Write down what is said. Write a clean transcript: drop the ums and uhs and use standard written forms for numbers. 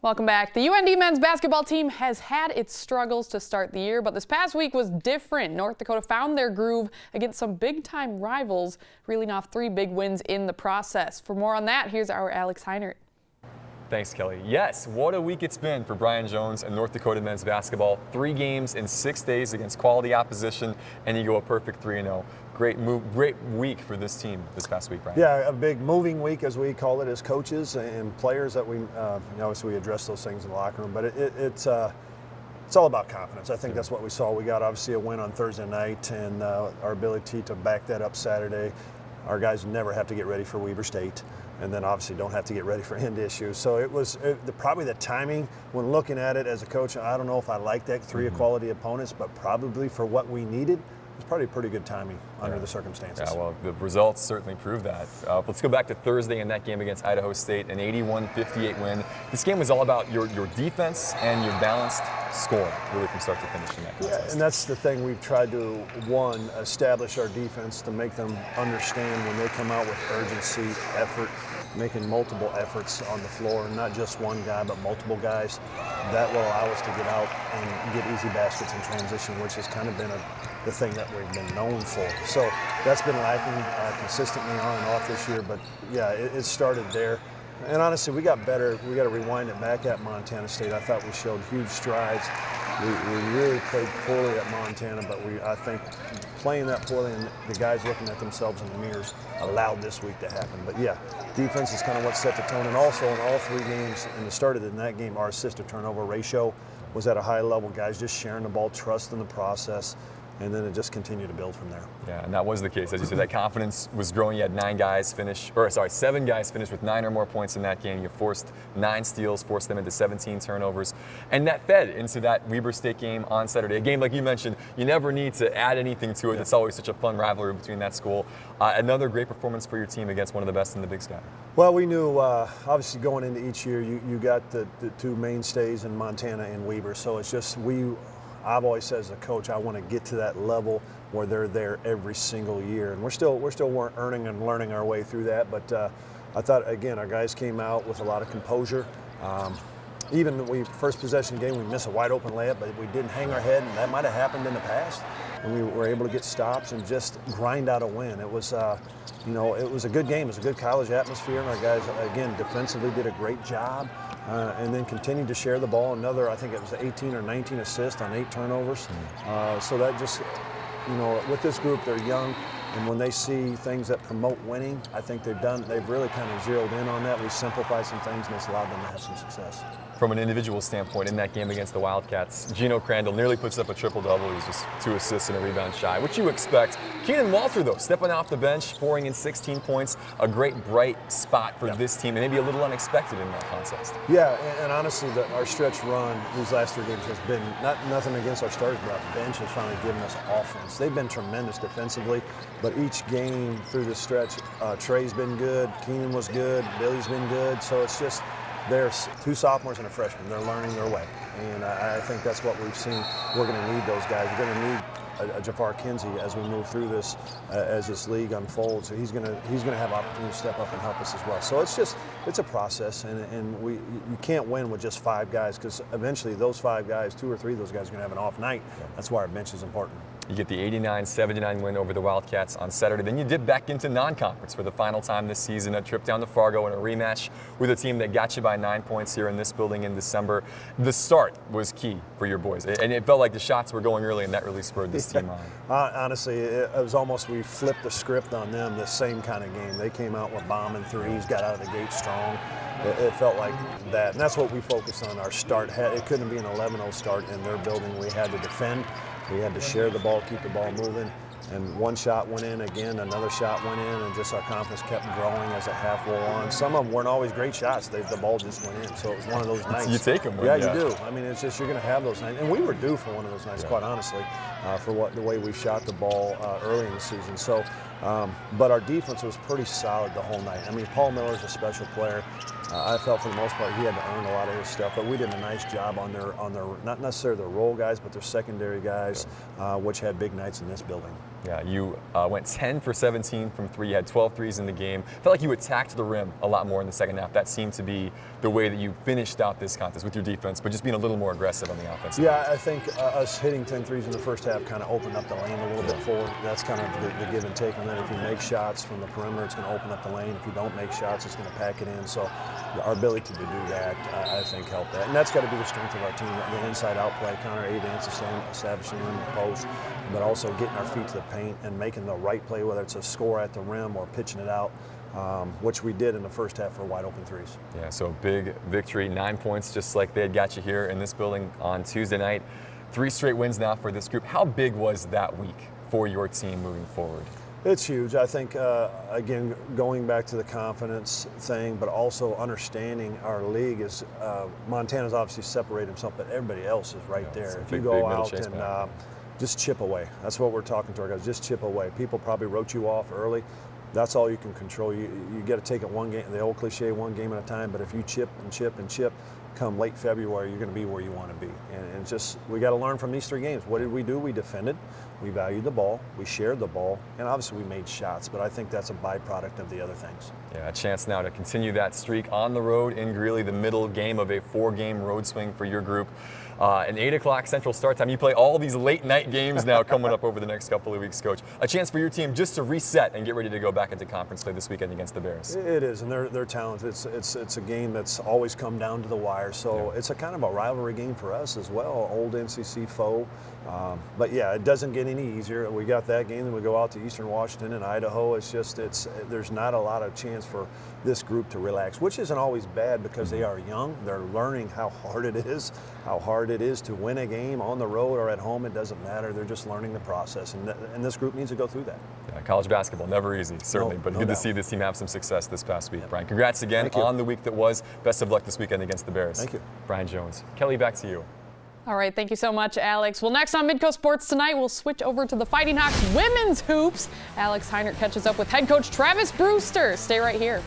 Welcome back. The UND men's basketball team has had its struggles to start the year, but this past week was different. North Dakota found their groove against some big-time rivals, reeling off 3 big wins in the process. For more on that, here's our Alex Heinert. Thanks, Kelly. Yes, what a week it's been for Brian Jones and North Dakota men's basketball. 3 games in 6 days against quality opposition, and you go a perfect 3-0. Great week for this team this past week, Brian. Yeah, a big moving week, as we call it, as coaches and players. That we obviously we address those things in the locker room, but it's all about confidence. I think that's what we saw. We got obviously a win on Thursday night, and our ability to back that up Saturday. Our guys never have to get ready for Weber State, and then obviously don't have to get ready for NDSU. So it was probably the timing when looking at it as a coach. I don't know if I like that 3 quality opponents, but probably for what we needed, it's probably pretty good timing under the circumstances. Yeah, well, the results certainly prove that. Let's go back to Thursday in that game against Idaho State, an 81-58 win. This game was all about your defense and your balanced scoring, really from start to finish in that contest. Yeah, and that's the thing we've tried to, one, establish our defense to make them understand when they come out with urgency, effort, making multiple efforts on the floor, not just one guy, but multiple guys. That will allow us to get out and get easy baskets in transition, which has kind of been the thing that we've been known for. So that's been lacking consistently on and off this year, but yeah, it started there. And honestly, we got better. We got to rewind it back at Montana State. I thought we showed huge strides. We really played poorly at Montana, but I think playing that poorly and the guys looking at themselves in the mirrors allowed this week to happen. But yeah, defense is kind of what set the tone. And also in all 3 games, and it started in that game, our assist to turnover ratio was at a high level. Guys just sharing the ball, trusting the process. And then it just continued to build from there. Yeah, and that was the case. As you said, that confidence was growing. You had 7 guys finish with 9 or more points in that game. You forced 9 steals, forced them into 17 turnovers. And that fed into that Weber State game on Saturday. A game, like you mentioned, you never need to add anything to it. Yeah. It's always such a fun rivalry between that school. Another great performance for your team against one of the best in the Big Sky. Well, we knew, obviously going into each year, you got the 2 mainstays in Montana and Weber. So it's just I've always said as a coach, I want to get to that level where they're there every single year, and we're still earning and learning our way through that. But I thought, again, our guys came out with a lot of composure. Even the first possession game, we missed a wide open layup, but we didn't hang our head, and that might have happened in the past. And we were able to get stops and just grind out a win. It was, it was a good game. It was a good college atmosphere, and our guys, again, defensively did a great job. And then continued to share the ball. I think it was 18 or 19 assists on 8 turnovers. So that just, with this group, they're young, and when they see things that promote winning, I think they've really kind of zeroed in on that. We simplified some things, and it's allowed them to have some success. From an individual standpoint, in that game against the Wildcats, Gino Crandall nearly puts up a triple-double. He's just 2 assists and a rebound shy, which you expect. Keenan Walter, though, stepping off the bench, pouring in 16 points, a great bright spot for this team, and maybe a little unexpected in that contest. Yeah, and honestly, our stretch run these last 3 games has been nothing against our starters, but our bench has finally given us offense. They've been tremendous defensively, but each game through this stretch, Trey's been good, Keenan was good, Billy's been good, so it's just there's 2 sophomores and a freshman. They're learning their way, and I think that's what we've seen. We're going to need those guys. We're going to need a Jafar Kinsey as we move through this, as this league unfolds. So he's going to have opportunity to step up and help us as well. So it's a process, and you can't win with just 5 guys, because eventually those 5 guys, 2 or 3 of those guys are going to have an off night. That's why our bench is important. You get the 89-79 win over the Wildcats on Saturday. Then you dip back into non-conference for the final time this season, a trip down to Fargo and a rematch with a team that got you by 9 points here in this building in December. The start was key for your boys, and it felt like the shots were going early, and that really spurred this team on. Honestly, it was almost we flipped the script on them, the same kind of game. They came out with bombing threes, got out of the gate strong. It felt like that, and that's what we focused on. Our start, it couldn't be an 11-0 start in their building. We had to defend. We had to share the ball, keep the ball moving, and 1 shot went in again, another shot went in, and just our confidence kept growing as the half wore on. Some of them weren't always great shots. The ball just went in, so it was one of those nights. You take them. Yeah, you do. I mean, it's just you're going to have those nights, and we were due for one of those nights, quite honestly, for the way we shot the ball early in the season. So, but our defense was pretty solid the whole night. I mean, Paul Miller's a special player. I felt for the most part he had to earn a lot of his stuff, but we did a nice job on their not necessarily their role guys, but their secondary guys, which had big nights in this building. Yeah, you went 10 for 17 from three. You had 12 threes in the game. Felt like you attacked the rim a lot more in the second half. That seemed to be the way that you finished out this contest with your defense, but just being a little more aggressive on the offense. Yeah, I think us hitting 10 threes in the first half kind of opened up the lane a little bit forward. That's kind of the give and take. And then if you make shots from the perimeter, it's going to open up the lane. If you don't make shots, it's going to pack it in. So our ability to do that, I think, helped that. And that's got to be the strength of our team. The inside-out play, counter A-dance, establishing in the post, but also getting our feet to the paint and making the right play, whether it's a score at the rim or pitching it out, which we did in the first half for wide open threes. Yeah, so big victory, 9 points, just like they had got you here in this building on Tuesday night. 3 straight wins now for this group. How big was that week for your team moving forward? It's huge. I think, again, going back to the confidence thing, but also understanding our league is Montana's obviously separated himself, but everybody else is right there. If you go out and just chip away. That's what we're talking to our guys. Just chip away. People probably wrote you off early. That's all you can control. You got to take it one game, the old cliche, one game at a time. But if you chip and chip and chip, come late February, you're going to be where you want to be. And just we got to learn from these 3 games. What did we do? We defended. We valued the ball. We shared the ball. And obviously we made shots. But I think that's a byproduct of the other things. Yeah, a chance now to continue that streak on the road in Greeley, the middle game of a 4-game road swing for your group. An 8 o'clock Central start time. You play all these late night games now coming up over the next couple of weeks, Coach. A chance for your team just to reset and get ready to go back into conference play this weekend against the Bears. It is, and they're talented. It's a game that's always come down to the wire. So it's a kind of a rivalry game for us as well, old NCC foe. But yeah, it doesn't get any easier. We got that game, then we go out to Eastern Washington and Idaho. There's not a lot of chance for this group to relax, which isn't always bad because they are young. They're learning how hard it is to win a game on the road or at home. It doesn't matter. They're just learning the process, and this group needs to go through that. Yeah, college basketball, never easy, certainly, but good to see this team have some success this past week. Brian, congrats again on the week that was. Best of luck this weekend against the Bears. Thank you. Brian Jones. Kelly, back to you. All right, thank you so much, Alex. Well, next on Midco Sports tonight, we'll switch over to the Fighting Hawks women's hoops. Alex Heinert catches up with head coach Travis Brewster. Stay right here.